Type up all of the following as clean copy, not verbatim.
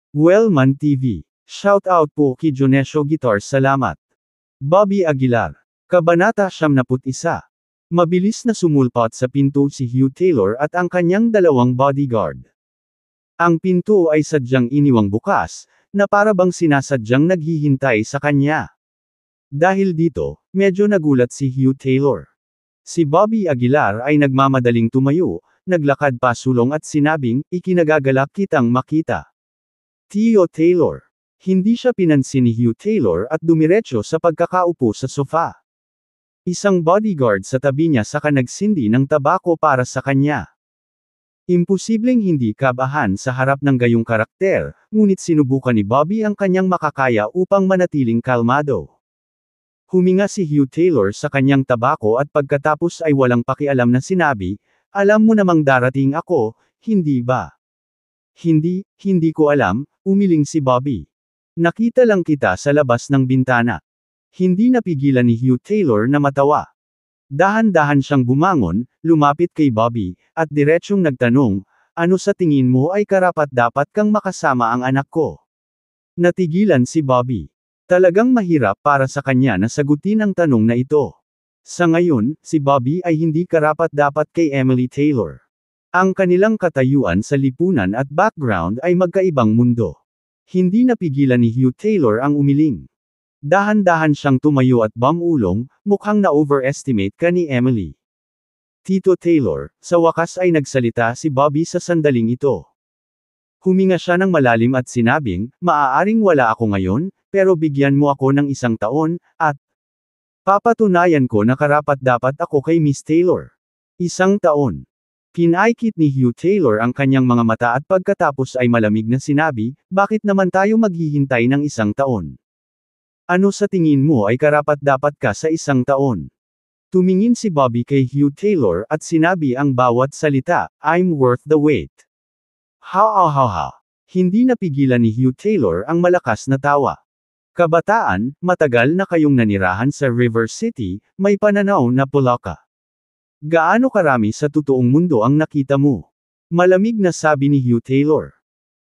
Wellman TV. Shout out po kay Jonesio Guitar, salamat. Bobby Aguilar. Kabanata 71. Mabilis na sumulpot sa pinto si Hugh Taylor at ang kanyang dalawang bodyguard. Ang pinto ay sadyang iniwang bukas, na para bang sinasadyang naghihintay sa kanya. Dahil dito, medyo nagulat si Hugh Taylor. Si Bobby Aguilar ay nagmamadaling tumayo, naglakad pasulong at sinabing, "Ikinagagalak kitang makita." Theo Taylor. Hindi siya pinansin ni Hugh Taylor at dumiretso sa pagkakaupo sa sofa. Isang bodyguard sa tabi niya saka nagsindi ng tabako para sa kanya. Imposibleng hindi kabahan sa harap ng gayong karakter, ngunit sinubukan ni Bobby ang kanyang makakaya upang manatiling kalmado. Huminga si Hugh Taylor sa kanyang tabako at pagkatapos ay walang pakialam na sinabi, "Alam mo namang darating ako, hindi ba?" Hindi ko alam," umiling si Bobby. "Nakita lang kita sa labas ng bintana." Hindi napigilan ni Hugh Taylor na matawa. Dahan-dahan siyang bumangon, lumapit kay Bobby, at diretsyong nagtanong, "Ano sa tingin mo ay karapat-dapat kang makasama ang anak ko?" Natigilan si Bobby. Talagang mahirap para sa kanya na sagutin ang tanong na ito. Sa ngayon, si Bobby ay hindi karapat-dapat kay Emily Taylor. Ang kanilang katayuan sa lipunan at background ay magkaibang mundo. Hindi napigilan ni Hugh Taylor ang umiling. Dahan-dahan siyang tumayo at bumulong, mukhang na-overestimate ka ni Emily. "Tito Taylor," sa wakas ay nagsalita si Bobby sa sandaling ito. Huminga siya ng malalim at sinabing, "Maaaring wala ako ngayon, pero bigyan mo ako ng 1 taon, at papatunayan ko na karapat-dapat ako kay Miss Taylor." 1 taon. Pinaikit ni Hugh Taylor ang kanyang mga mata at pagkatapos ay malamig na sinabi, "Bakit naman tayo maghihintay ng 1 taon? Ano sa tingin mo ay karapat-dapat ka sa 1 taon?" Tumingin si Bobby kay Hugh Taylor at sinabi ang bawat salita, "I'm worth the wait." Ha. Hindi napigilan ni Hugh Taylor ang malakas na tawa. "Kabataan, matagal na kayong nanirahan sa River City, may pananaw na pula ka. Gaano karami sa totoong mundo ang nakita mo?" Malamig na sabi ni Hugh Taylor.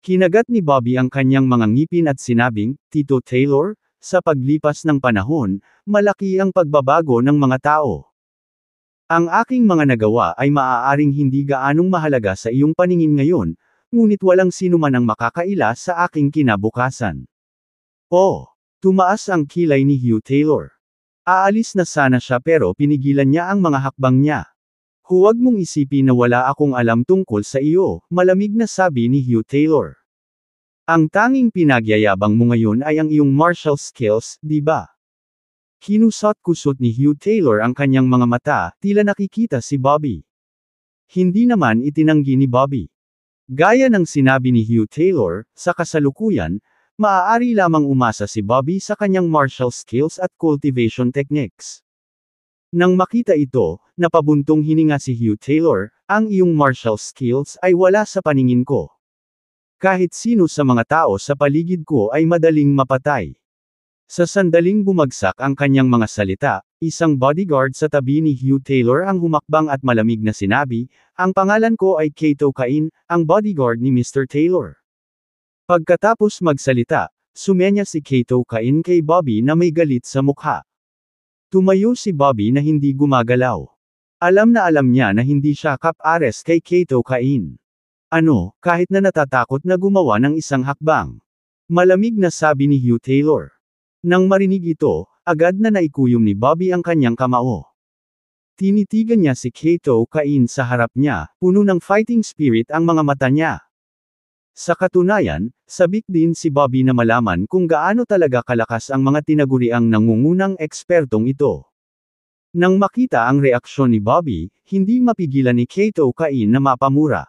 Kinagat ni Bobby ang kanyang mga ngipin at sinabing, "Tito Taylor, sa paglipas ng panahon, malaki ang pagbabago ng mga tao. Ang aking mga nagawa ay maaaring hindi gaanong mahalaga sa iyong paningin ngayon, ngunit walang sinuman ang makakaila sa aking kinabukasan." Oh! Tumaas ang kilay ni Hugh Taylor. Aalis na sana siya pero pinigilan niya ang mga hakbang niya. "Huwag mong isipin na wala akong alam tungkol sa iyo," malamig na sabi ni Hugh Taylor. "Ang tanging pinagyayabang mo ngayon ay ang iyong martial skills, di ba?" Kinusot-kusot ni Hugh Taylor ang kanyang mga mata, tila nakikita si Bobby. Hindi naman itinanggi ni Bobby. Gaya ng sinabi ni Hugh Taylor, sa kasalukuyan, maaari lamang umasa si Bobby sa kanyang martial skills at cultivation techniques. Nang makita ito, napabuntong hininga si Hugh Taylor, "Ang iyong martial skills ay wala sa paningin ko. Kahit sino sa mga tao sa paligid ko ay madaling mapatay." Sa sandaling bumagsak ang kanyang mga salita, isang bodyguard sa tabi ni Hugh Taylor ang humakbang at malamig na sinabi, "Ang pangalan ko ay Kato Cain, ang bodyguard ni Mr. Taylor." Pagkatapos magsalita, sumenya si Kato Cain kay Bobby na may galit sa mukha. Tumayo si Bobby na hindi gumagalaw. Alam niya na hindi siya kap-ares kay Kato Cain. "Ano, kahit na natatakot na gumawa ng 1 hakbang?" Malamig na sabi ni Hugh Taylor. Nang marinig ito, agad na naikuyom ni Bobby ang kanyang kamao. Tinitigan niya si Kato Cain sa harap niya, puno ng fighting spirit ang mga mata niya. Sa katunayan, sabik din si Bobby na malaman kung gaano talaga kalakas ang mga tinaguriang nangungunang ekspertong ito. Nang makita ang reaksyon ni Bobby, hindi mapigilan ni Kato Cain na mapamura.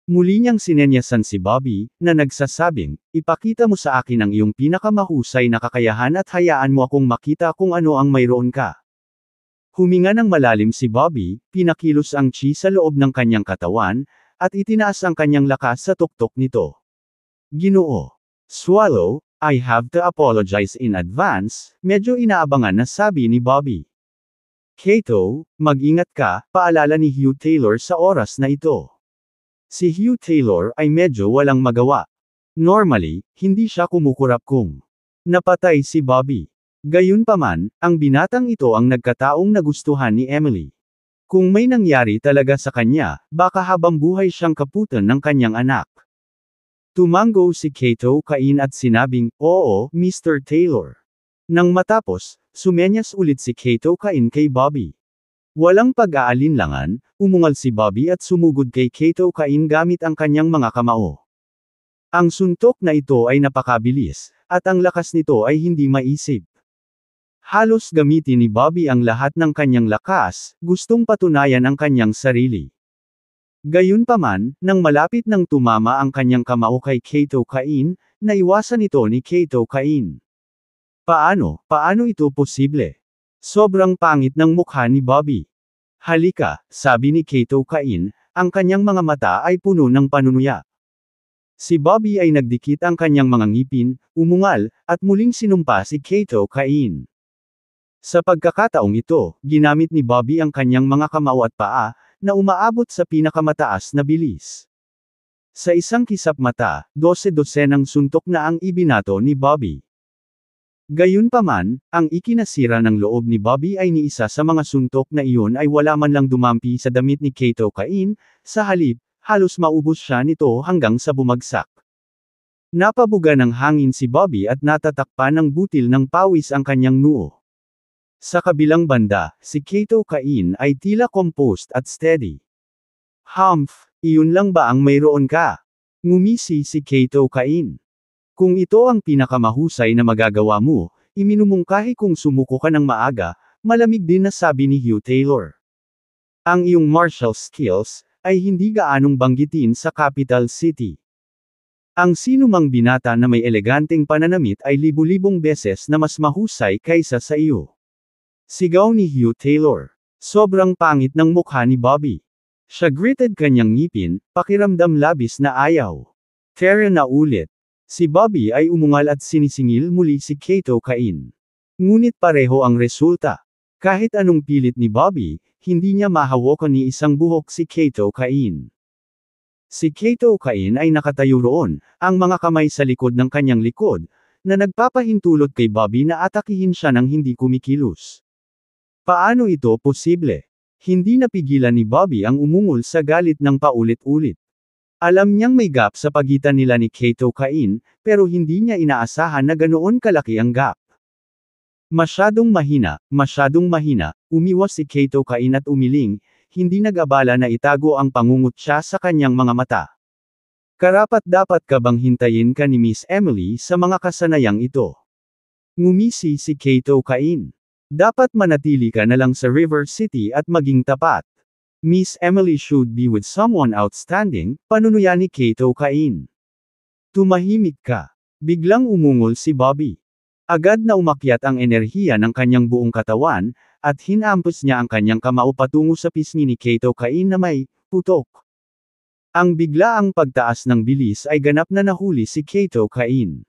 Muli niyang sinenyasan si Bobby, na nagsasabing, "Ipakita mo sa akin ang iyong pinakamahusay na kakayahan at hayaan mo akong makita kung ano ang mayroon ka." Huminga ng malalim si Bobby, pinakilos ang chi sa loob ng kanyang katawan, at itinaas ang kanyang lakas sa tuktok nito. "Ginoo. Swallow, I have to apologize in advance," medyo inaabangan na sabi ni Bobby. "Kato, mag-ingat ka," paalala ni Hugh Taylor sa oras na ito. Si Hugh Taylor ay medyo walang magawa. Normally, hindi siya kumukurap kung napatay si Bobby. Gayunpaman, ang binatang ito ang nagkataong nagustuhan ni Emily. Kung may nangyari talaga sa kanya, baka habang buhay siyang kaputan ng kanyang anak. Tumango si Kato Cain at sinabing, "Oo, Mr. Taylor." Nang matapos, sumenyas ulit si Kato Cain kay Bobby. Walang pag-aalinlangan, umungal si Bobby at sumugod kay Kato Cain gamit ang kanyang mga kamao. Ang suntok na ito ay napakabilis, at ang lakas nito ay hindi maisip. Halos gamitin ni Bobby ang lahat ng kanyang lakas, gustong patunayan ang kanyang sarili. Gayunpaman, nang malapit nang tumama ang kanyang kamao kay Kato Cain, naiwasan ito ni Kato Cain. Paano ito posible? Sobrang pangit ng mukha ni Bobby. Halika, sabi ni Kato Cain, ang kanyang mga mata ay puno ng panunuya. Si Bobby ay nagdikit ang kanyang mga ngipin, umungal, at muling sinumpa si Kato Cain. Sa pagkakataong ito, ginamit ni Bobby ang kanyang mga kamao at paa, na umaabot sa pinakamataas na bilis. Sa isang kisap mata, 12-dosenang suntok na ang ibinato ni Bobby. Gayunpaman, ang ikinasira ng loob ni Bobby ay ni isa sa mga suntok na iyon ay wala man lang dumampi sa damit ni Kato Cain, sa halip, halos maubos siya nito hanggang sa bumagsak. Napabuga ng hangin si Bobby at natatakpan ng butil ng pawis ang kanyang noo. Sa kabilang banda, si Kato Cain ay tila composed at steady. "Humph, iyon lang ba ang mayroon ka?" Ngumisi si Kato Cain. "Kung ito ang pinakamahusay na magagawa mo, iminumungkahi kung sumuko ka ng maaga," malamig din na sabi ni Hugh Taylor. "Ang iyong martial skills ay hindi gaanong banggitin sa capital city. Ang sinumang binata na may eleganteng pananamit ay libu-libong beses na mas mahusay kaysa sa iyo." Sigaw ni Hugh Taylor. Sobrang pangit ng mukha ni Bobby. Siya gritted kanyang ngipin, pakiramdam labis na ayaw. Tara na ulit. Si Bobby ay umungal at sinisingil muli si Kato Cain. Ngunit pareho ang resulta. Kahit anong pilit ni Bobby, hindi niya mahawakan ni isang buhok si Kato Cain. Si Kato Cain ay nakatayo roon, ang mga kamay sa likod ng kanyang likod, na nagpapahintulot kay Bobby na atakihin siya ng hindi kumikilos. Paano ito posible? Hindi napigilan ni Bobby ang umungol sa galit ng paulit-ulit. Alam niyang may gap sa pagitan nila ni Kato Cain, pero hindi niya inaasahan na ganoon kalaki ang gap. Masyadong mahina, umiwas si Kato Cain at umiling, hindi nag-abala na itago ang pangungutya sa kanyang mga mata. "Karapat-dapat ka bang hintayin ka ni Miss Emily sa mga kasanayang ito?" Ngumisi si Kato Cain. "Dapat manatili ka na lang sa River City at maging tapat. Miss Emily should be with someone outstanding," panunuya ni Kato Cain. "Tumahimik ka." Biglang umungol si Bobby. Agad na umakyat ang enerhiya ng kanyang buong katawan, at hinampos niya ang kanyang kamao patungo sa pisngi ni Kato Cain na may putok. Ang biglaang pagtaas ng bilis ay ganap na nahuli si Kato Cain.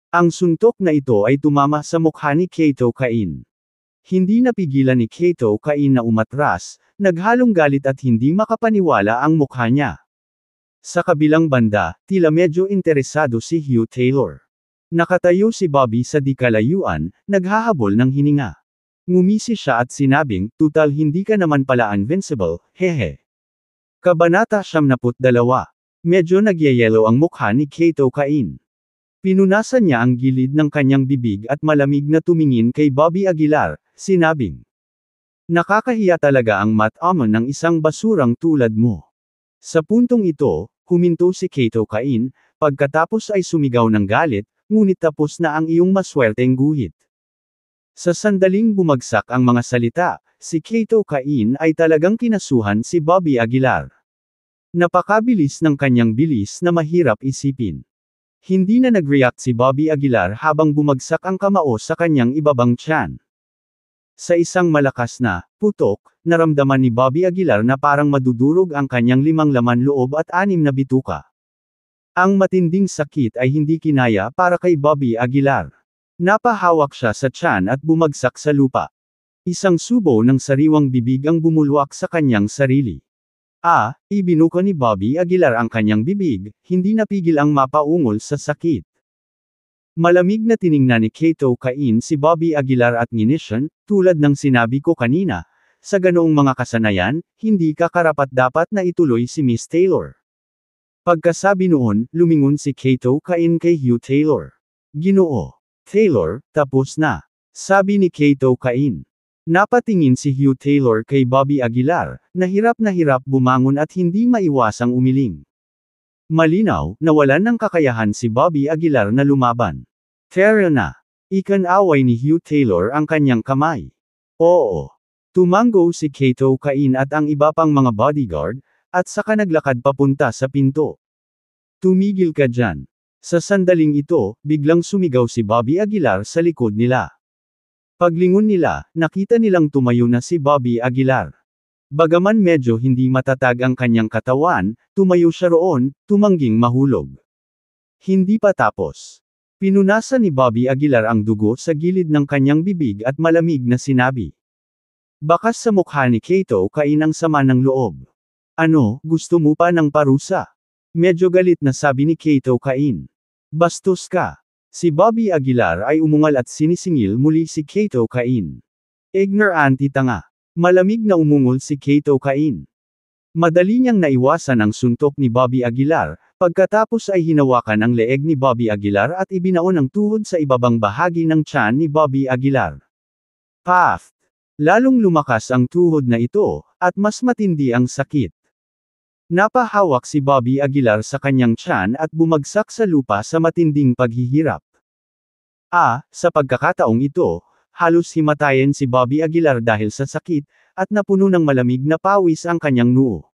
Ang suntok na ito ay tumama sa mukha ni Kato Cain. Hindi napigilan ni Kato Cain na umatras, naghalong galit at hindi makapaniwala ang mukha niya. Sa kabilang banda, tila medyo interesado si Hugh Taylor. Nakatayo si Bobby sa di kalayuan, naghahabol ng hininga. Ngumisi siya at sinabing, "Tutal hindi ka naman pala invincible, hehe." Kabanata 72. Medyo nagyayelo ang mukha ni Kato Cain. Pinunasan niya ang gilid ng kanyang bibig at malamig na tumingin kay Bobby Aguilar, sinabing, "Nakakahiya talaga ang mat-amon ng isang basurang tulad mo." Sa puntong ito, huminto si Kato Cain, pagkatapos ay sumigaw ng galit, "Ngunit tapos na ang iyong maswerteng guhit." Sa sandaling bumagsak ang mga salita, si Kato Cain ay talagang kinasuhan si Bobby Aguilar. Napakabilis ng kanyang bilis na mahirap isipin. Hindi na nag-react si Bobby Aguilar habang bumagsak ang kamao sa kanyang ibabang tiyan. Sa isang malakas na putok, naramdaman ni Bobby Aguilar na parang madudurog ang kanyang 5 laman loob at 6 na bituka. Ang matinding sakit ay hindi kinaya para kay Bobby Aguilar. Napahawak siya sa tiyan at bumagsak sa lupa. Isang subo ng sariwang bibig ang bumulwak sa kanyang sarili. Ibinuko ni Bobby Aguilar ang kanyang bibig, hindi napigil ang mapaungol sa sakit. Malamig na tiningnan ni Kato Cain si Bobby Aguilar at nginisyon, tulad ng sinabi ko kanina, sa ganoong mga kasanayan, hindi ka karapat-dapat na ituloy si Miss Taylor. Pagkasabi noon, lumingon si Kato Cain kay Hugh Taylor. Ginoo Taylor, tapos na. Sabi ni Kato Cain. Napatingin si Hugh Taylor kay Bobby Aguilar, na hirap bumangon at hindi maiwasang umiling. Malinaw, nawalan ng kakayahan si Bobby Aguilar na lumaban. Tara na. Ikan-away ni Hugh Taylor ang kanyang kamay. Oo. Tumango si Kato Cain at ang iba pang mga bodyguard, at saka naglakad papunta sa pinto. Tumigil ka dyan. Sa sandaling ito, biglang sumigaw si Bobby Aguilar sa likod nila. Paglingon nila, nakita nilang tumayo na si Bobby Aguilar. Bagaman medyo hindi matatag ang kanyang katawan, tumayo siya roon, tumangging mahulog. Hindi pa tapos. Pinunasan ni Bobby Aguilar ang dugo sa gilid ng kanyang bibig at malamig na sinabi. Bakas sa mukha ni Kato Cain ang sama ng loob. Ano, gusto mo pa ng parusa? Medyo galit na sabi ni Kato Cain. Bastos ka. Si Bobby Aguilar ay umungal at sinisingil muli si Kato Cain. Ignorante tanga. Malamig na umungol si Kato Cain. Madali niyang naiwasan ang suntok ni Bobby Aguilar, pagkatapos ay hinawakan ang leeg ni Bobby Aguilar at ibinaon ang tuhod sa ibabang bahagi ng tiyan ni Bobby Aguilar. Paft! Lalong lumakas ang tuhod na ito, at mas matindi ang sakit. Napahawak si Bobby Aguilar sa kanyang tiyan at bumagsak sa lupa sa matinding paghihirap. Sa pagkakataong ito, halos himatayin si Bobby Aguilar dahil sa sakit, at napuno ng malamig na pawis ang kanyang noo.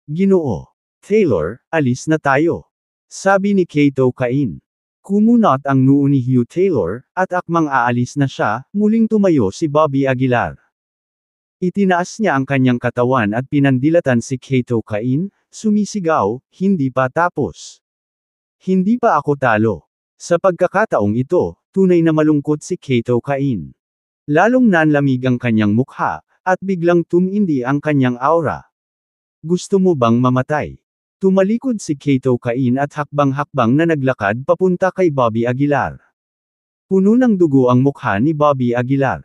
Ginoo Taylor, alis na tayo. Sabi ni Kato Cain. Kumunot ang noo ni Hugh Taylor, at akmang aalis na siya, muling tumayo si Bobby Aguilar. Itinaas niya ang kanyang katawan at pinandilatan si Kato Cain, sumisigaw, hindi pa tapos. Hindi pa ako talo. Sa pagkakataong ito, tunay na malungkot si Kato Cain. Lalong nanlamig ang kanyang mukha, at biglang tumindi ang kanyang aura. Gusto mo bang mamatay? Tumalikod si Kato Cain at hakbang-hakbang na naglakad papunta kay Bobby Aguilar. Puno ng dugo ang mukha ni Bobby Aguilar.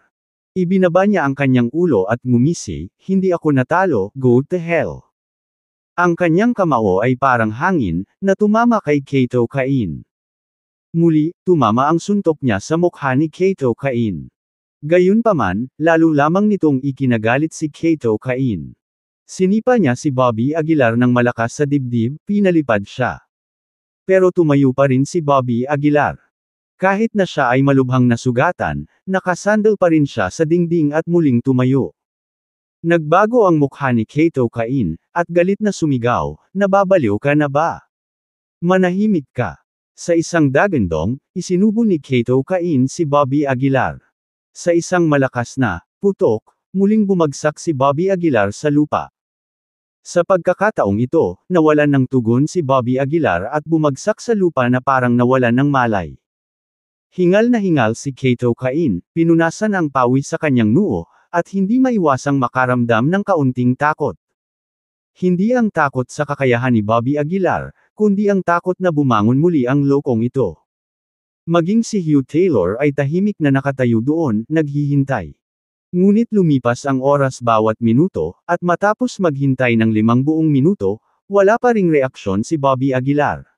Ibinaba niya ang kanyang ulo at ngumisi, hindi ako natalo, go to hell. Ang kanyang kamao ay parang hangin, na tumama kay Kato Cain. Muli, tumama ang suntok niya sa mukha ni Kato Cain. Gayunpaman, lalo lamang nitong ikinagalit si Kato Cain. Sinipa niya si Bobby Aguilar ng malakas sa dibdib, pinalipad siya. Pero tumayo pa rin si Bobby Aguilar. Kahit na siya ay malubhang nasugatan, nakasandal pa rin siya sa dingding at muling tumayo. Nagbago ang mukha ni Kato Cain, at galit na sumigaw, nababaliw ka na ba? Manahimik ka. Sa isang dagandong, isinubo ni Kato Cain si Bobby Aguilar. Sa isang malakas na putok, muling bumagsak si Bobby Aguilar sa lupa. Sa pagkakataong ito, nawalan ng tugon si Bobby Aguilar at bumagsak sa lupa na parang nawalan ng malay. Hingal na hingal si Kato Cain, pinunasan ang pawis sa kanyang noo, at hindi maiwasang makaramdam ng kaunting takot. Hindi ang takot sa kakayahan ni Bobby Aguilar, kundi ang takot na bumangon muli ang lokong ito. Maging si Hugh Taylor ay tahimik na nakatayo doon, naghihintay. Ngunit lumipas ang oras bawat minuto, at matapos maghintay ng 5 buong minuto, wala pa ring reaksyon si Bobby Aguilar.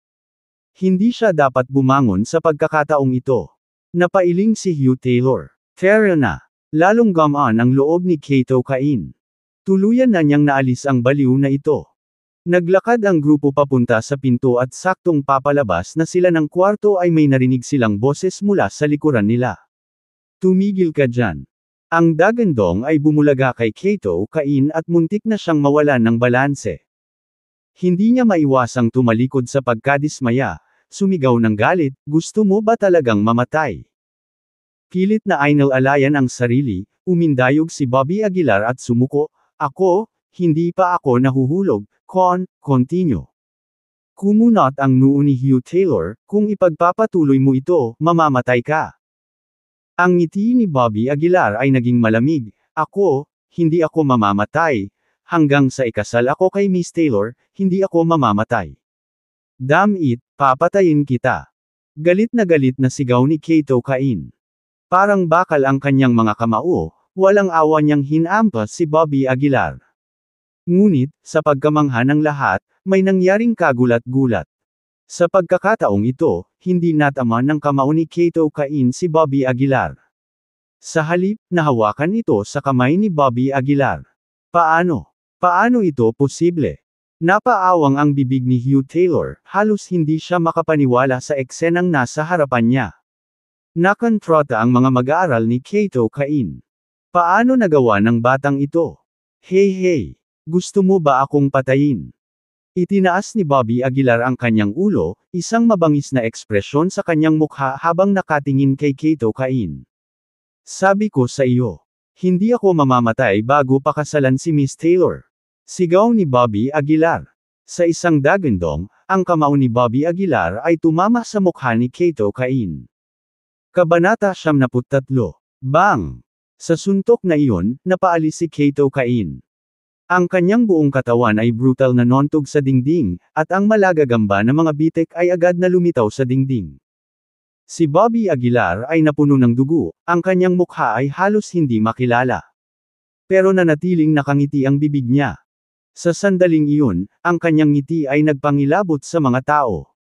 Hindi siya dapat bumangon sa pagkakataong ito. Napailing si Hugh Taylor. Tara na. Lalong gamaan ang loob ni Kato Cain. Tuluyan na niyang naalis ang baliw na ito. Naglakad ang grupo papunta sa pinto at saktong papalabas na sila ng kwarto ay may narinig silang boses mula sa likuran nila. Tumigil ka dyan. Ang dagandong ay bumulaga kay Kato Cain at muntik na siyang mawalan ng balanse. Hindi niya maiwasang tumalikod sa pagkadismaya, sumigaw ng galit, gusto mo ba talagang mamatay? Pilit na ainal-alayan ang sarili, umindayog si Bobby Aguilar at sumuko, ako, hindi pa ako nahuhulog, continue. Kumunot ang noo ni Hugh Taylor, kung ipagpapatuloy mo ito, mamamatay ka. Ang ngiti ni Bobby Aguilar ay naging malamig, hindi ako mamamatay, hanggang sa ikasal ako kay Miss Taylor, hindi ako mamamatay. Damn it, papatayin kita. Galit na sigaw ni Kato Cain. Parang bakal ang kanyang mga kamao, walang awa niyang hinampas si Bobby Aguilar. Ngunit, sa pagkamangha ng lahat, may nangyaring kagulat-gulat. Sa pagkakataong ito, hindi natama ng kamao ni Kato Cain si Bobby Aguilar. Sa halip, nahawakan ito sa kamay ni Bobby Aguilar. Paano? Paano ito posible? Napaawang ang bibig ni Hugh Taylor, halos hindi siya makapaniwala sa eksenang nasa harapan niya. Nakontrata ang mga mag-aaral ni Kato Cain. Paano nagawa ng batang ito? Hey, gusto mo ba akong patayin? Itinaas ni Bobby Aguilar ang kanyang ulo, isang mabangis na ekspresyon sa kanyang mukha habang nakatingin kay Kato Cain. Sabi ko sa iyo, hindi ako mamamatay bago pakasalan si Miss Taylor. Sigaw ni Bobby Aguilar. Sa isang dagandong, ang kamao ni Bobby Aguilar ay tumama sa mukha ni Kato Cain. Kabanata 73. Bang! Sa suntok na iyon, napaalis si Kato Cain. Ang kanyang buong katawan ay brutal na nontog sa dingding, at ang malagagamba na mga bitek ay agad na lumitaw sa dingding. Si Bobby Aguilar ay napuno ng dugo, ang kanyang mukha ay halos hindi makilala. Pero nanatiling nakangiti ang bibig niya. Sa sandaling iyon, ang kanyang ngiti ay nagpangilabot sa mga tao.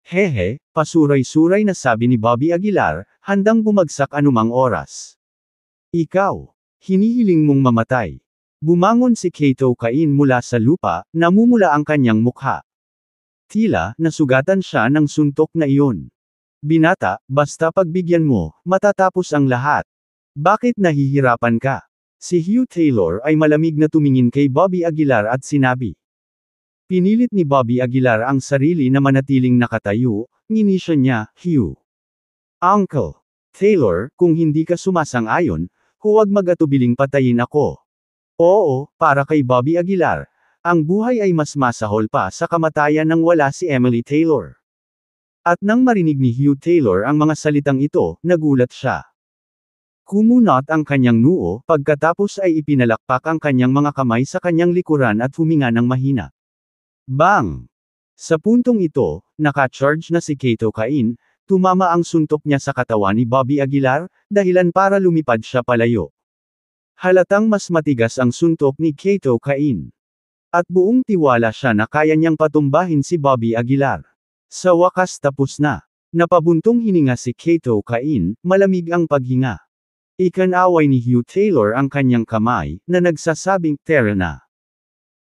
Hehe, pasuray-suray na sabi ni Bobby Aguilar, handang bumagsak anumang oras. Ikaw, hinihiling mong mamatay. Bumangon si Kato Cain mula sa lupa, namumula ang kanyang mukha. Tila, nasugatan siya ng suntok na iyon. Binata, basta pagbigyan mo, matatapos ang lahat. Bakit nahihirapan ka? Si Hugh Taylor ay malamig na tumingin kay Bobby Aguilar at sinabi. Pinilit ni Bobby Aguilar ang sarili na manatiling nakatayo, nginisyo niya, Hugh. Uncle Taylor, kung hindi ka sumasang-ayon, huwag mag-atubiling patayin ako. Oo, para kay Bobby Aguilar, ang buhay ay mas masahol pa sa kamatayan nang wala si Emily Taylor. At nang marinig ni Hugh Taylor ang mga salitang ito, nagulat siya. Kumunot ang kanyang noo, pagkatapos ay ipinalakpak ang kanyang mga kamay sa kanyang likuran at huminga ng mahina. Bang! Sa puntong ito, naka-charge na si Kato Cain, tumama ang suntok niya sa katawan ni Bobby Aguilar, dahilan para lumipad siya palayo. Halatang mas matigas ang suntok ni Kato Cain. At buong tiwala siya na kaya niyang patumbahin si Bobby Aguilar. Sa wakas tapos na. Napabuntong hininga si Kato Cain, malamig ang paghinga. Ikanaway ni Hugh Taylor ang kanyang kamay, na nagsasabing, tara na.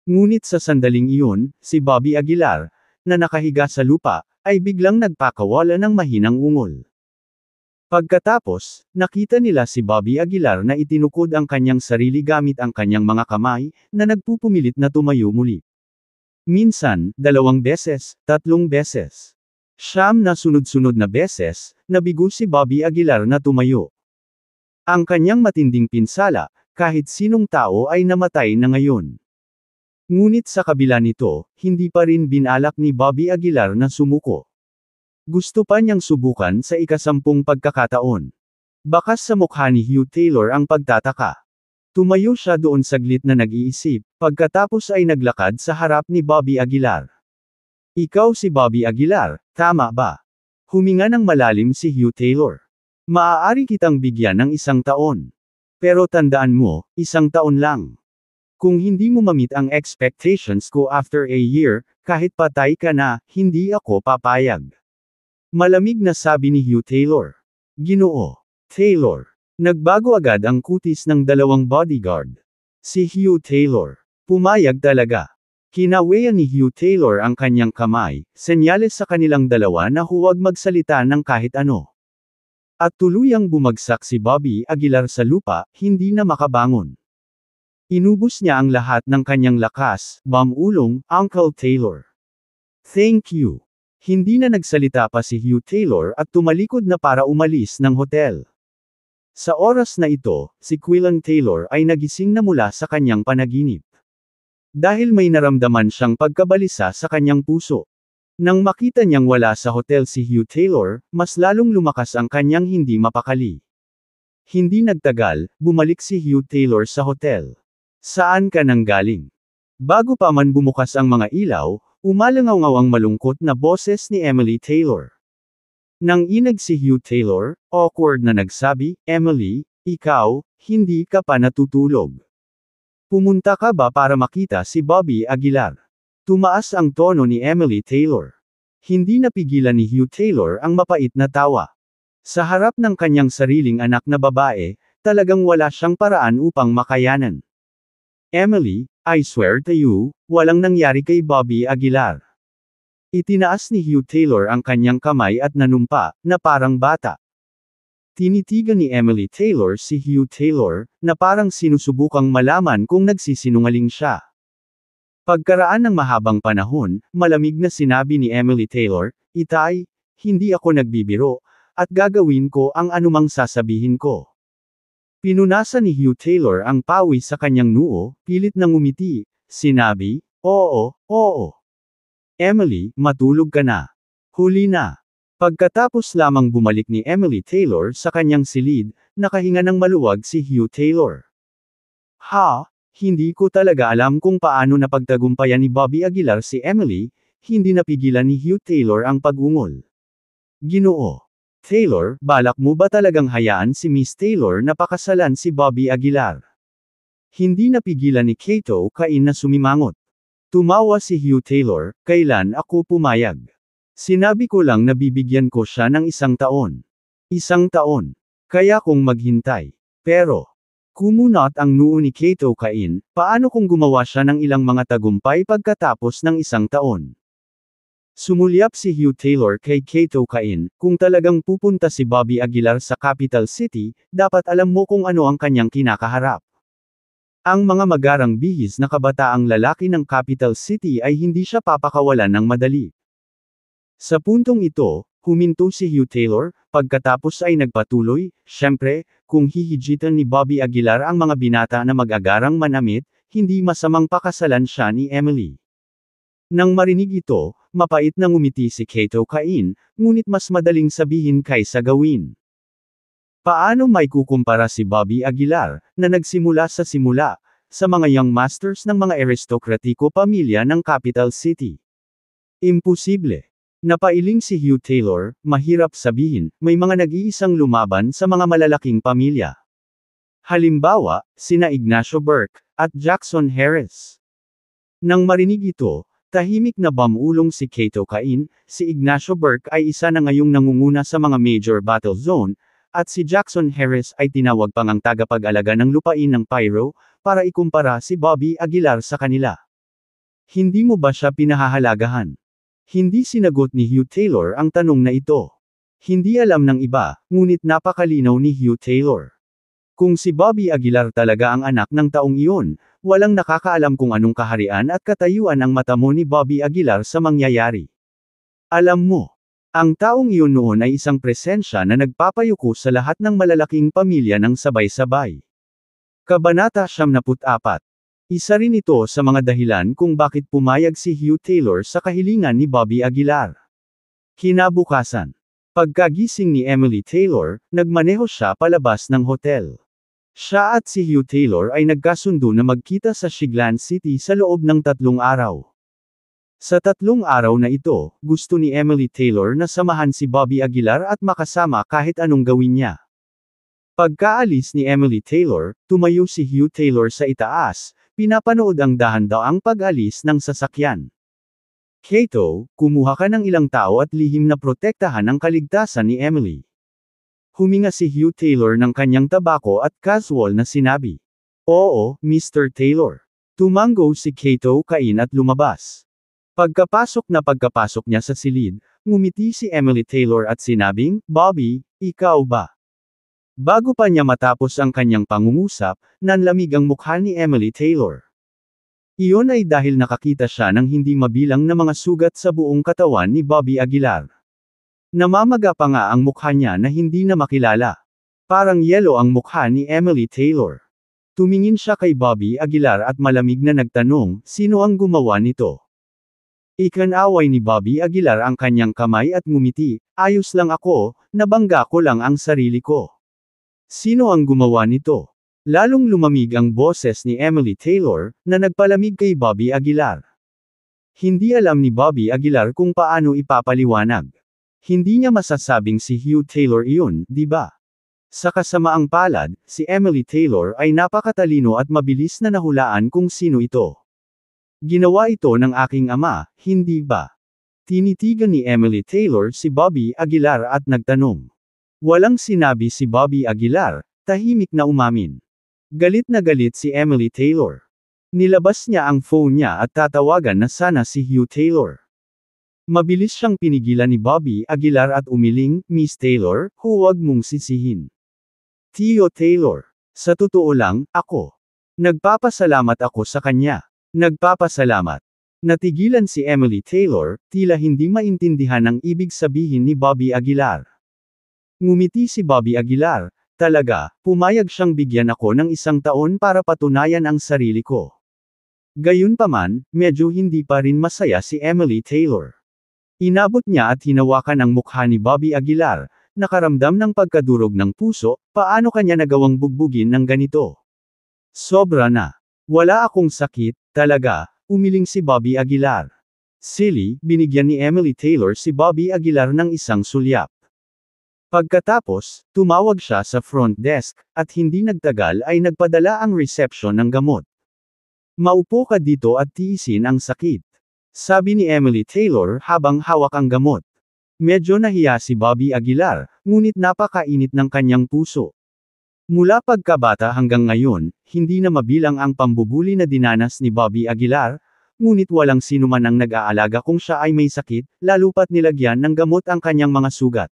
Ngunit sa sandaling iyon, si Bobby Aguilar, na nakahiga sa lupa, ay biglang nagpakawala ng mahinang ungol. Pagkatapos, nakita nila si Bobby Aguilar na itinukod ang kanyang sarili gamit ang kanyang mga kamay, na nagpupumilit na tumayo muli. Minsan, 2 beses, 3 beses. 9 na sunod-sunod na beses, nabigo si Bobby Aguilar na tumayo. Ang kanyang matinding pinsala, kahit sinong tao ay namatay na ngayon. Ngunit sa kabila nito, hindi pa rin binalak ni Bobby Aguilar na sumuko. Gusto pa niyang subukan sa ika-10 pagkakataon. Bakas sa mukha ni Hugh Taylor ang pagtataka. Tumayo siya doon saglit na nag-iisip, pagkatapos ay naglakad sa harap ni Bobby Aguilar. Ikaw si Bobby Aguilar, tama ba? Huminga ng malalim si Hugh Taylor. Maaari kitang bigyan ng 1 taon. Pero tandaan mo, 1 taon lang. Kung hindi mo mamit ang expectations ko after a year, kahit patay ka na, hindi ako papayag. Malamig na sabi ni Hugh Taylor. Ginoo Taylor. Nagbago agad ang kutis ng 2 bodyguard. Si Hugh Taylor. Pumayag talaga. Kinaweyan ni Hugh Taylor ang kanyang kamay, senyales sa kanilang dalawa na huwag magsalita ng kahit ano. At tuluyang bumagsak si Bobby Aguilar sa lupa, hindi na makabangon. Inubos niya ang lahat ng kanyang lakas, bamulong, Uncle Taylor. Thank you. Hindi na nagsalita pa si Hugh Taylor at tumalikod na para umalis ng hotel. Sa oras na ito, si Quillan Taylor ay nagising na mula sa kanyang panaginip. Dahil may naramdaman siyang pagkabalisa sa kanyang puso. Nang makita niyang wala sa hotel si Hugh Taylor, mas lalong lumakas ang kanyang hindi mapakali. Hindi nagtagal, bumalik si Hugh Taylor sa hotel. Saan ka nanggaling? Bago pa man bumukas ang mga ilaw, umalangaw ang malungkot na boses ni Emily Taylor. Nang inag si Hugh Taylor, awkward na nagsabi, "Emily, ikaw, hindi ka pa natutulog. Pumunta ka ba para makita si Bobby Aguilar?" Tumaas ang tono ni Emily Taylor. Hindi napigilan ni Hugh Taylor ang mapait na tawa. Sa harap ng kanyang sariling anak na babae, talagang wala siyang paraan upang makayanan. "Emily, I swear to you, walang nangyari kay Bobby Aguilar." Itinaas ni Hugh Taylor ang kanyang kamay at nanumpa, na parang bata. Tinitigan ni Emily Taylor si Hugh Taylor, na parang sinusubukang malaman kung nagsisinungaling siya. Pagkaraan ng mahabang panahon, malamig na sinabi ni Emily Taylor, "Itay, hindi ako nagbibiro, at gagawin ko ang anumang sasabihin ko." Pinunasan ni Hugh Taylor ang pawis sa kanyang noo, pilit na ngumiti, sinabi, "Oo, oo. Emily, matulog ka na. Huli na." Pagkatapos lamang bumalik ni Emily Taylor sa kanyang silid, nakahinga ng maluwag si Hugh Taylor. "Ha? Hindi ko talaga alam kung paano napagtagumpayan ni Bobby Aguilar si Emily," hindi napigilan ni Hugh Taylor ang pag-ungol. "Ginoo. Taylor, balak mo ba talagang hayaan si Miss Taylor na pakasalan si Bobby Aguilar?" Hindi napigilan ni Kato Cain na sumimangot. Tumawa si Hugh Taylor, "Kailan ako pumayag? Sinabi ko lang na bibigyan ko siya ng 1 taon. 1 taon. Kaya kong maghintay. Pero, kumunot ang noo ni Kato Cain, paano kung gumawa siya ng ilang mga tagumpay pagkatapos ng 1 taon? Sumulyap si Hugh Taylor kay Kato Cain, "Kung talagang pupunta si Bobby Aguilar sa Capital City, dapat alam mo kung ano ang kanyang kinakaharap. Ang mga magarang bihis na kabataang lalaki ng Capital City ay hindi siya papakawalan ng madali." Sa puntong ito, huminto si Hugh Taylor, pagkatapos ay nagpatuloy, "Siyempre, kung hihijitan ni Bobby Aguilar ang mga binata na mag-agarang manamit, hindi masamang pakasalan siya ni Emily." Nang marinig ito, mapait na ngumiti si Kato Cain, ngunit mas madaling sabihin kaysa gawin. Paano maikukumpara si Bobby Aguilar, na nagsimula sa simula, sa mga young masters ng mga aristokratiko pamilya ng Capital City? Imposible. Napailing si Hugh Taylor, "Mahirap sabihin, may mga nag-iisang lumaban sa mga malalaking pamilya. Halimbawa, sina Ignacio Burke, at Jackson Harris." Nang marinig ito, tahimik na bumulong si Kato Cain, "Si Ignacio Burke ay isa na ngayong nangunguna sa mga major battle zone, at si Jackson Harris ay tinawag pang ang tagapag-alaga ng lupain ng Pyro, para ikumpara si Bobby Aguilar sa kanila. Hindi mo ba siya pinahahalagahan?" Hindi sinagot ni Hugh Taylor ang tanong na ito. Hindi alam ng iba, ngunit napakalinaw ni Hugh Taylor. Kung si Bobby Aguilar talaga ang anak ng taong iyon, walang nakakaalam kung anong kaharian at katayuan ang mata mo ni Bobby Aguilar sa mangyayari. Alam mo, ang taong iyon noon ay isang presensya na nagpapayuko sa lahat ng malalaking pamilya ng sabay-sabay. Kabanata 74. Isa rin ito sa mga dahilan kung bakit pumayag si Hugh Taylor sa kahilingan ni Bobby Aguilar. Kinabukasan, pagkagising ni Emily Taylor, nagmaneho siya palabas ng hotel. Siya at si Hugh Taylor ay nagkasundo na magkita sa Shiglan City sa loob ng 3 araw. Sa 3 araw na ito, gusto ni Emily Taylor na samahan si Bobby Aguilar at makasama kahit anong gawin niya. Pagkaalis ni Emily Taylor, tumayo si Hugh Taylor sa itaas, pinapanood ang dahan-daang pag-alis ng sasakyan. "Kato, kumuha ka ng ilang tao at lihim na protektahan ang kaligtasan ni Emily." Huminga si Hugh Taylor ng kanyang tabako at casual na sinabi. "Oo, Mr. Taylor." Tumango si Kato Cain at lumabas. Pagkapasok niya sa silid, ngumiti si Emily Taylor at sinabing, "Bobby, ikaw ba?" Bago pa niya matapos ang kanyang pangungusap, nanlamig ang mukha ni Emily Taylor. Iyon ay dahil nakakita siya ng hindi mabilang na mga sugat sa buong katawan ni Bobby Aguilar. Namamaga pa nga ang mukha niya na hindi na makilala. Parang yelo ang mukha ni Emily Taylor. Tumingin siya kay Bobby Aguilar at malamig na nagtanong, "Sino ang gumawa nito?" Ikinaway ni Bobby Aguilar ang kanyang kamay at ngumiti, "Ayos lang ako, nabangga ko lang ang sarili ko." "Sino ang gumawa nito?" Lalong lumamig ang boses ni Emily Taylor, na nagpalamig kay Bobby Aguilar. Hindi alam ni Bobby Aguilar kung paano ipapaliwanag. Hindi niya masasabing si Hugh Taylor iyon, di ba? Sa kasamaang palad, si Emily Taylor ay napakatalino at mabilis na nahulaan kung sino ito. Ginawa ito ng aking ama, hindi ba? Tinitigan ni Emily Taylor si Bobby Aguilar at nagtanong. Walang sinabi si Bobby Aguilar, tahimik na umamin. Galit na galit si Emily Taylor. Nilabas niya ang phone niya at tatawagan na sana si Hugh Taylor. Mabilis siyang pinigilan ni Bobby Aguilar at umiling, Miss Taylor, huwag mong sisihin. Tio Taylor. Sa totoo lang, ako. Nagpapasalamat ako sa kanya. Nagpapasalamat. Natigilan si Emily Taylor, tila hindi maintindihan ang ibig sabihin ni Bobby Aguilar. Ngumiti si Bobby Aguilar, talaga, pumayag siyang bigyan ako ng 1 taon para patunayan ang sarili ko. Gayunpaman, medyo hindi pa rin masaya si Emily Taylor. Inabot niya at hinawakan ang mukha ni Bobby Aguilar, nakaramdam ng pagkadurog ng puso, paano kanya nagawang bugbugin ng ganito? Sobra na. Wala akong sakit, talaga, umiling si Bobby Aguilar. Silly, binigyan ni Emily Taylor si Bobby Aguilar ng isang sulyap. Pagkatapos, tumawag siya sa front desk, at hindi nagtagal ay nagpadala ang reception ng gamot. Maupo ka dito at tiisin ang sakit. Sabi ni Emily Taylor habang hawak ang gamot. Medyo nahiya si Bobby Aguilar, ngunit napakainit ng kanyang puso. Mula pagkabata hanggang ngayon, hindi na mabilang ang pambubuli na dinanas ni Bobby Aguilar, ngunit walang sinuman ang nag-aalaga kung siya ay may sakit, lalo pat nilagyan ng gamot ang kanyang mga sugat.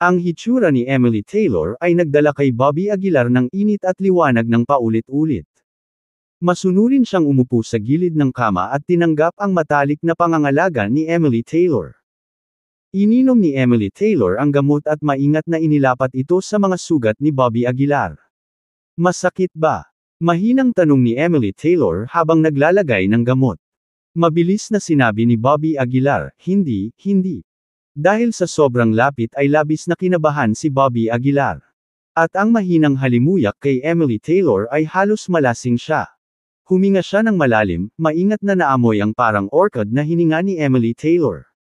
Ang hitsura ni Emily Taylor ay nagdala kay Bobby Aguilar ng init at liwanag ng paulit-ulit. Masunurin siyang umupo sa gilid ng kama at tinanggap ang matalik na pangangalaga ni Emily Taylor. Ininom ni Emily Taylor ang gamot at maingat na inilapat ito sa mga sugat ni Bobby Aguilar. Masakit ba? Mahinang tanong ni Emily Taylor habang naglalagay ng gamot. Mabilis na sinabi ni Bobby Aguilar, hindi. Dahil sa sobrang lapit ay labis na kinabahan si Bobby Aguilar. At ang mahinang halimuyak kay Emily Taylor ay halos malasing siya. Huminga siya ng malalim, maingat na naamoy ang parang orchid na hininga ni Emily Taylor.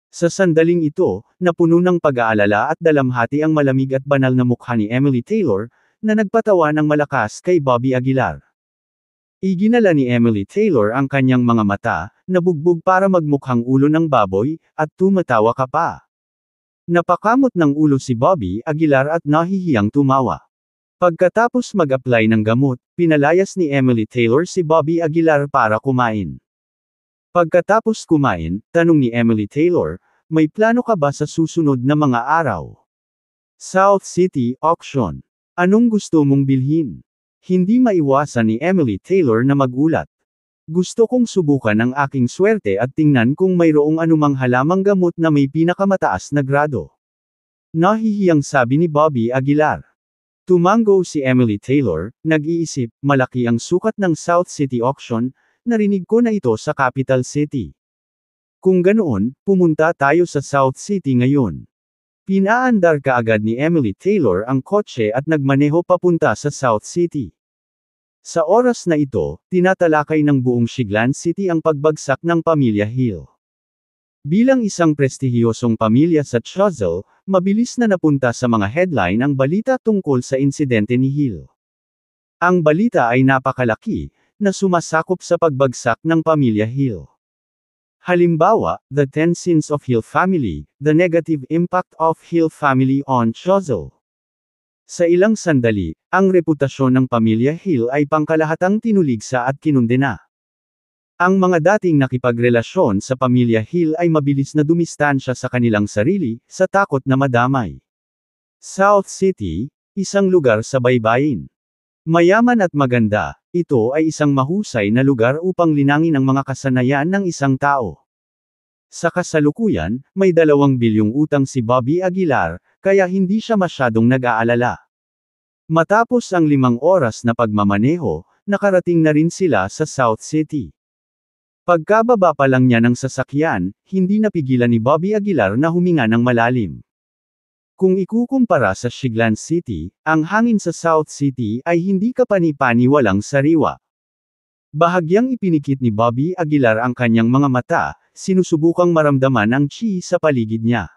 Sa sandaling ito, napuno ng pag-aalala at dalamhati ang malamig at banal na mukha ni Emily Taylor, na nagpatawa ng malakas kay Bobby Aguilar. Iginala ni Emily Taylor ang kanyang mga mata, nabugbog para magmukhang ulo ng baboy, at tumatawa ka pa. Napakamot ng ulo si Bobby Aguilar at nahihiyang tumawa. Pagkatapos mag-apply ng gamot, pinalayas ni Emily Taylor si Bobby Aguilar para kumain. Pagkatapos kumain, tanong ni Emily Taylor, may plano ka ba sa susunod na mga araw? South City Auction. Anong gusto mong bilhin? Hindi maiwasan ni Emily Taylor na magulat. Gusto kong subukan ang aking swerte at tingnan kung mayroong anumang halamang gamot na may pinakamataas na grado. Nahihiyang sabi ni Bobby Aguilar. Tumango si Emily Taylor, nag-iisip, malaki ang sukat ng South City Auction, narinig ko na ito sa Capital City. Kung ganoon, pumunta tayo sa South City ngayon. Pinaandar kaagad ni Emily Taylor ang kotse at nagmaneho papunta sa South City. Sa oras na ito, tinatalakay ng buong Shiglan City ang pagbagsak ng pamilya Hill. Bilang isang prestihiyosong pamilya sa Choiseul, mabilis na napunta sa mga headline ang balita tungkol sa insidente ni Hill. Ang balita ay napakalaki, na sumasakop sa pagbagsak ng pamilya Hill. Halimbawa, The 10 Sins of Hill Family, The Negative Impact of Hill Family on Choiseul. Sa ilang sandali, ang reputasyon ng pamilya Hill ay pangkalahatang tinuligsa at kinundena. Ang mga dating nakipagrelasyon sa pamilya Hill ay mabilis na dumistansya sa kanilang sarili, sa takot na madamay. South City, isang lugar sa baybayin. Mayaman at maganda, ito ay isang mahusay na lugar upang linangin ang mga kasanayan ng isang tao. Sa kasalukuyan, may 2 bilyong utang si Bobby Aguilar, kaya hindi siya masyadong nag-aalala. Matapos ang 5 oras na pagmamaneho, nakarating na rin sila sa South City. Pagkababa pa lang niya ng sasakyan, hindi napigilan ni Bobby Aguilar na huminga ng malalim. Kung ikukumpara sa Shiglan City, ang hangin sa South City ay hindi kapani-paniwalang sariwa. Bahagyang ipinikit ni Bobby Aguilar ang kanyang mga mata, sinusubukang maramdaman ang chi sa paligid niya.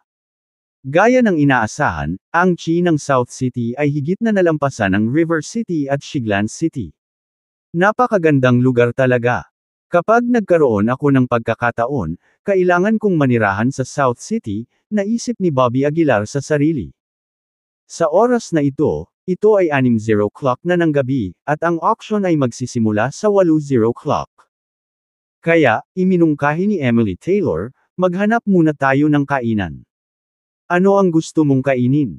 Gaya ng inaasahan, ang chi ng South City ay higit na nalampasan ng River City at Shiglan City. Napakagandang lugar talaga. Kapag nagkaroon ako ng pagkakataon, kailangan kong manirahan sa South City, naisip ni Bobby Aguilar sa sarili. Sa oras na ito ay 6:00 na ng gabi, at ang auction ay magsisimula sa 8:00. Kaya, iminungkahi ni Emily Taylor, maghanap muna tayo ng kainan. Ano ang gusto mong kainin?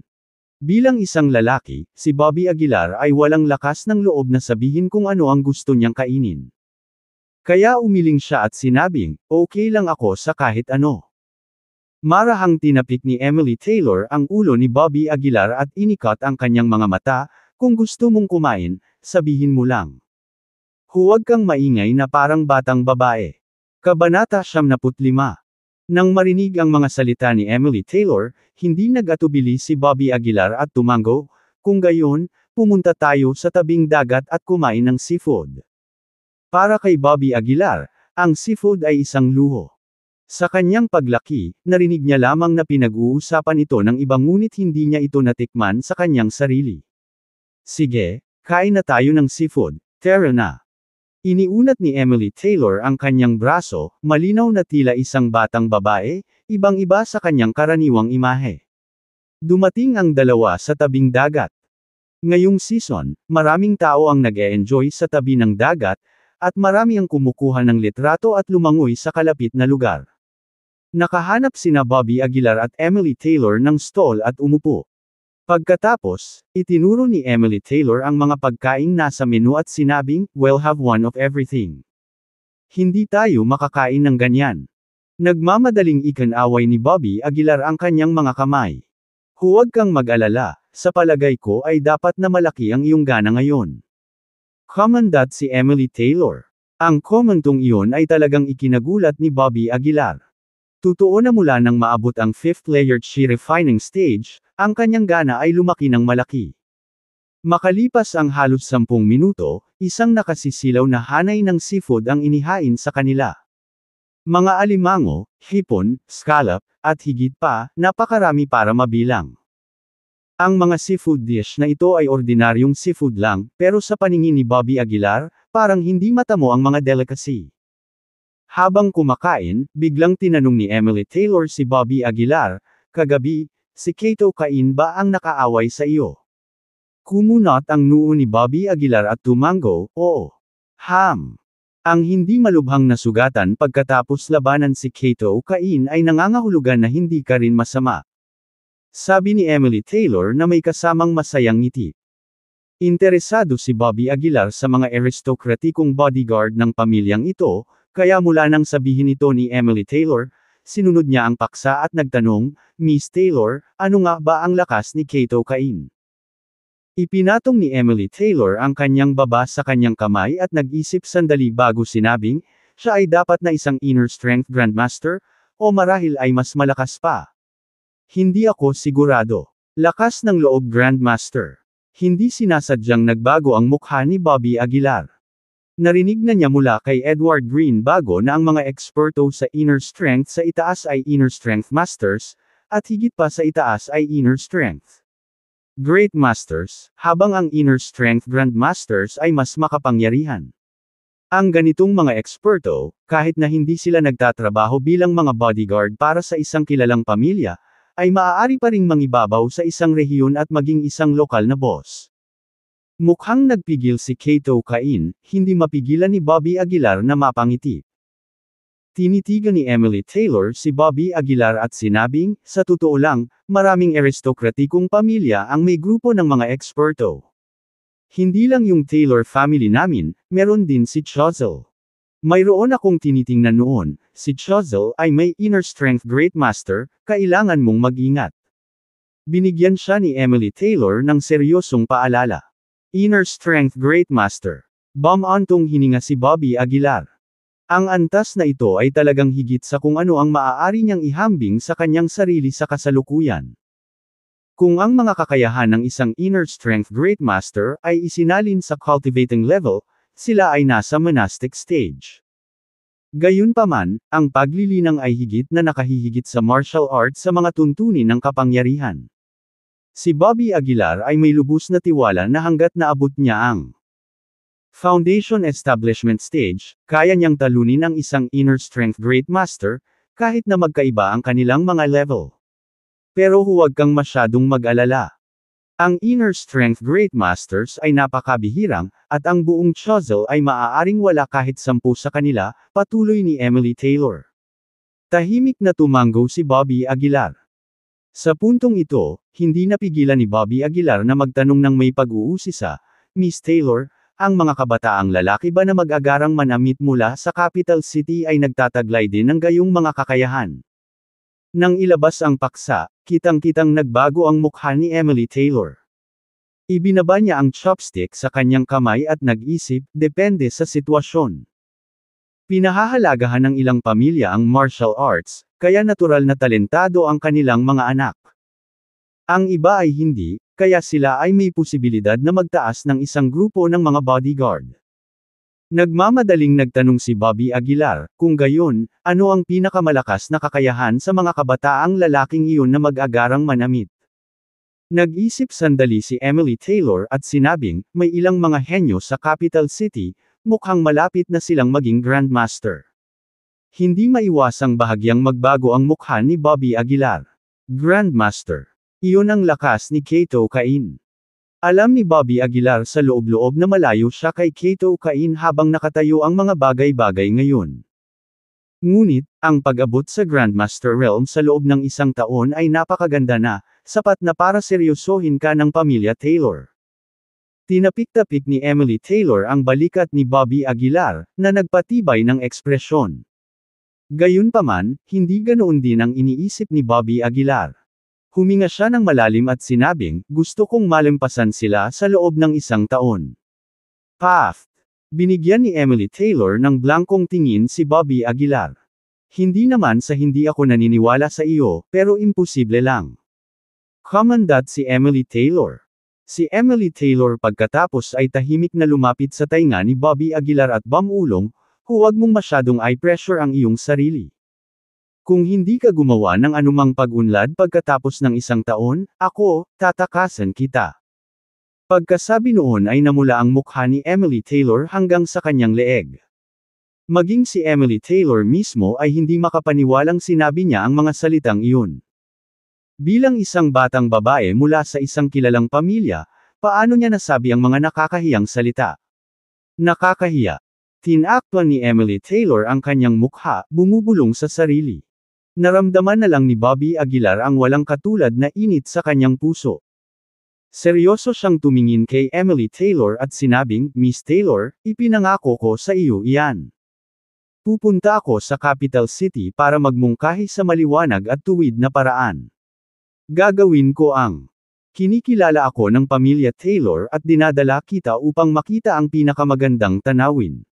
Bilang isang lalaki, si Bobby Aguilar ay walang lakas ng loob na sabihin kung ano ang gusto niyang kainin. Kaya umiling siya at sinabing, okay lang ako sa kahit ano. Marahang tinapik ni Emily Taylor ang ulo ni Bobby Aguilar at inikat ang kanyang mga mata, kung gusto mong kumain, sabihin mo lang. Huwag kang maingay na parang batang babae. Kabanata 75. Nang marinig ang mga salita ni Emily Taylor, hindi nag-atubili si Bobby Aguilar at tumango, kung gayon, pumunta tayo sa tabing dagat at kumain ng seafood. Para kay Bobby Aguilar, ang seafood ay isang luho. Sa kanyang paglaki, narinig niya lamang na pinag-uusapan ito ng iba ngunit hindi niya ito natikman sa kanyang sarili. Sige, kain na tayo ng seafood, tara na. Iniunat ni Emily Taylor ang kanyang braso, malinaw na tila isang batang babae, ibang-iba sa kanyang karaniwang imahe. Dumating ang dalawa sa tabing dagat. Ngayong season, maraming tao ang nag-e-enjoy sa tabi ng dagat, at marami ang kumukuha ng litrato at lumangoy sa kalapit na lugar. Nakahanap sina Bobby Aguilar at Emily Taylor ng stall at umupo. Pagkatapos, itinuro ni Emily Taylor ang mga pagkaing nasa menu at sinabing, we'll have one of everything. Hindi tayo makakain ng ganyan. Nagmamadaling ikan-away ni Bobby Aguilar ang kanyang mga kamay. Huwag kang mag-alala, sa palagay ko ay dapat na malaki ang iyong gana ngayon. Commandant si Emily Taylor. Ang kommentong iyon ay talagang ikinagulat ni Bobby Aguilar. Totoo na mula nang maabot ang 5th layer chi refining stage, ang kanyang gana ay lumaki ng malaki. Makalipas ang halos 10 minuto, isang nakasisilaw na hanay ng seafood ang inihain sa kanila. Mga alimango, hipon, scallop, at higit pa, napakarami para mabilang. Ang mga seafood dish na ito ay ordinaryong seafood lang, pero sa paningin ni Bobby Aguilar, parang hindi matamo ang mga delicacy. Habang kumakain, biglang tinanong ni Emily Taylor si Bobby Aguilar, kagabi, si Kato Cain ba ang nakaaway sa iyo? Kumunot ang noo ni Bobby Aguilar at tumango, oo. Ang hindi malubhang nasugatan pagkatapos labanan si Kato Cain ay nangangahulugan na hindi ka rin masama. Sabi ni Emily Taylor na may kasamang masayang ngiti. Interesado si Bobby Aguilar sa mga aristokratikong bodyguard ng pamilyang ito, kaya mula nang sabihin ito ni Emily Taylor, sinunod niya ang paksa at nagtanong, Miss Taylor, ano nga ba ang lakas ni Kato Cain? Ipinatong ni Emily Taylor ang kanyang baba sa kanyang kamay at nag-isip sandali bago sinabing, siya ay dapat na isang inner strength grandmaster, o marahil ay mas malakas pa. Hindi ako sigurado. Lakas ng loob Grandmaster. Hindi sinasadyang nagbago ang mukha ni Bobby Aguilar. Narinig na niya mula kay Edward Green bago na ang mga eksperto sa inner strength sa itaas ay inner strength masters, at higit pa sa itaas ay inner strength great masters, habang ang inner strength grandmasters ay mas makapangyarihan. Ang ganitong mga eksperto, kahit na hindi sila nagtatrabaho bilang mga bodyguard para sa isang kilalang pamilya, ay maaari pa ring mangibabaw sa isang rehiyon at maging isang lokal na boss. Mukhang nagpigil si Kato Cain, hindi mapigilan ni Bobby Aguilar na mapangiti. Tinitigan ni Emily Taylor si Bobby Aguilar at sinabing, sa totoo lang, maraming aristokratikong pamilya ang may grupo ng mga eksperto. Hindi lang yung Taylor family namin, meron din si Chozel. Mayroon akong tinitingnan noon, si Chozel ay may inner strength great master, kailangan mong mag-ingat. Binigyan siya ni Emily Taylor ng seryosong paalala. Inner strength great master. Bumantong hininga si Bobby Aguilar. Ang antas na ito ay talagang higit sa kung ano ang maaari niyang ihambing sa kanyang sarili sa kasalukuyan. Kung ang mga kakayahan ng isang inner strength great master ay isinalin sa cultivating level, sila ay nasa monastic stage. Gayunpaman, ang paglilinang ay higit na nakahihigit sa martial arts sa mga tuntunin ng kapangyarihan. Si Bobby Aguilar ay may lubos na tiwala na hanggat naabot niya ang foundation establishment stage, kaya niyang talunin ang isang inner strength great master, kahit na magkaiba ang kanilang mga level. Pero huwag kang masyadong mag-alala. Ang inner strength great masters ay napakabihirang, at ang buong Chozel ay maaaring wala kahit 10 sa kanila, patuloy ni Emily Taylor. Tahimik na tumanggo si Bobby Aguilar. Sa puntong ito, hindi napigilan ni Bobby Aguilar na magtanong ng may pag-uusisa, Miss Taylor, ang mga kabataang lalaki ba na mag-agarang manamit mula sa capital city ay nagtataglay din ng gayong mga kakayahan? Nang ilabas ang paksa, kitang-kitang nagbago ang mukha ni Emily Taylor. Ibinaba niya ang chopstick sa kanyang kamay at nag-isip, depende sa sitwasyon. Pinahahalagahan ng ilang pamilya ang martial arts, kaya natural na talentado ang kanilang mga anak. Ang iba ay hindi, kaya sila ay may posibilidad na magtaas ng isang grupo ng mga bodyguard. Nagmamadaling nagtanong si Bobby Aguilar, kung gayon, ano ang pinakamalakas na kakayahan sa mga kabataang lalaking iyon na mag-agarang manamit? Nag-isip sandali si Emily Taylor at sinabing, may ilang mga henyo sa capital city, mukhang malapit na silang maging grandmaster. Hindi maiwasang bahagyang magbago ang mukha ni Bobby Aguilar. Grandmaster. Iyon ang lakas ni Kato Cain. Alam ni Bobby Aguilar sa loob-loob na malayo siya kay Kato Cain habang nakatayo ang mga bagay-bagay ngayon. Ngunit, ang pag-abot sa Grandmaster Realm sa loob ng isang taon ay napakaganda na, sapat na para seryosohin ka ng pamilya Taylor. Tinapik-tapik ni Emily Taylor ang balikat ni Bobby Aguilar, na nagpatibay ng ekspresyon. Gayunpaman, hindi ganoon din ang iniisip ni Bobby Aguilar. Huminga siya ng malalim at sinabing, gusto kong malampasan sila sa loob ng isang taon. Path. Binigyan ni Emily Taylor ng blankong tingin si Bobby Aguilar. Hindi naman sa hindi ako naniniwala sa iyo, pero imposible lang. Commandant si Emily Taylor. Si Emily Taylor pagkatapos ay tahimik na lumapit sa tainga ni Bobby Aguilar at bumulong, huwag mong masyadong i-pressure ang iyong sarili. Kung hindi ka gumawa ng anumang pag-unlad pagkatapos ng isang taon, ako, tatakasan kita. Pagkasabi noon ay namula ang mukha ni Emily Taylor hanggang sa kanyang leeg. Maging si Emily Taylor mismo ay hindi makapaniwalang sinabi niya ang mga salitang iyon. Bilang isang batang babae mula sa isang kilalang pamilya, paano niya nasabi ang mga nakakahiyang salita? Nakakahiya. Tinakpan ni Emily Taylor ang kanyang mukha, bumubulong sa sarili. Naramdaman na lang ni Bobby Aguilar ang walang katulad na init sa kanyang puso. Seryoso siyang tumingin kay Emily Taylor at sinabing, Miss Taylor, ipinangako ko sa iyo iyan. Pupunta ako sa capital city para magmungkahi sa maliwanag at tuwid na paraan. Gagawin ko ang kinikilala ako ng pamilya Taylor at dinadala kita upang makita ang pinakamagandang tanawin.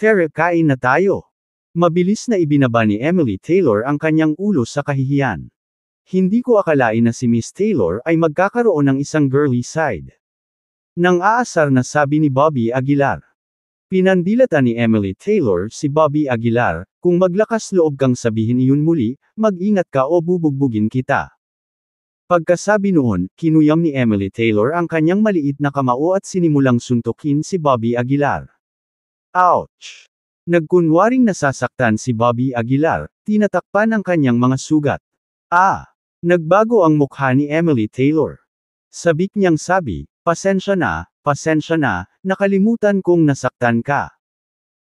Tere, kain na tayo. Mabilis na ibinaba ni Emily Taylor ang kanyang ulo sa kahihiyan. Hindi ko akalain na si Miss Taylor ay magkakaroon ng isang girly side. Nang aasar na sabi ni Bobby Aguilar. Pinandilatan ni Emily Taylor si Bobby Aguilar, kung maglakas loob kang sabihin iyon muli, mag-ingat ka o bubugbugin kita. Pagkasabi noon, kinuyam ni Emily Taylor ang kanyang maliit na kamao at sinimulang suntukin si Bobby Aguilar. Ouch! Nagkunwaring nasasaktan si Bobby Aguilar, tinatakpan ang kanyang mga sugat. Nagbago ang mukha ni Emily Taylor. Sabik niyang sabi, pasensya na, nakalimutan kong nasaktan ka.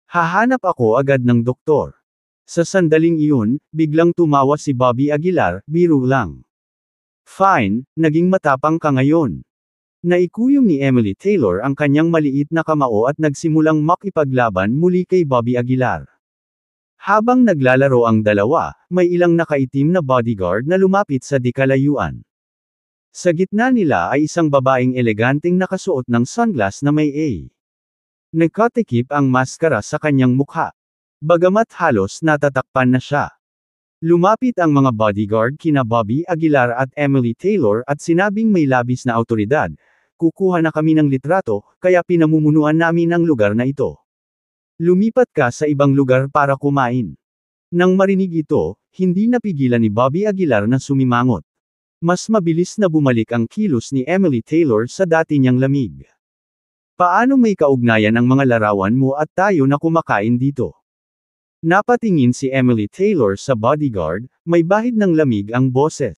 Hahanap ako agad ng doktor. Sa sandaling iyon, biglang tumawa si Bobby Aguilar, biro lang. Fine, naging matapang ka ngayon. Naikuyom ni Emily Taylor ang kanyang maliit na kamao at nagsimulang makipaglaban muli kay Bobby Aguilar. Habang naglalaro ang dalawa, may ilang nakaitim na bodyguard na lumapit sa dikalayuan. Sa gitna nila ay isang babaeng eleganteng nakasuot ng sunglass na may A. Nagkatikip ang maskara sa kanyang mukha. Bagamat halos natatakpan na siya. Lumapit ang mga bodyguard kina Bobby Aguilar at Emily Taylor at sinabing may labis na awtoridad, kukuha na kami ng litrato, kaya pinamumunuan namin ang lugar na ito. Lumipat ka sa ibang lugar para kumain. Nang marinig ito, hindi napigilan ni Bobby Aguilar na sumimangot. Mas mabilis na bumalik ang kilos ni Emily Taylor sa dati niyang lamig. Paano may kaugnayan ang mga larawan mo at tayo na kumakain dito? Napatingin si Emily Taylor sa bodyguard, may bahid ng lamig ang boses.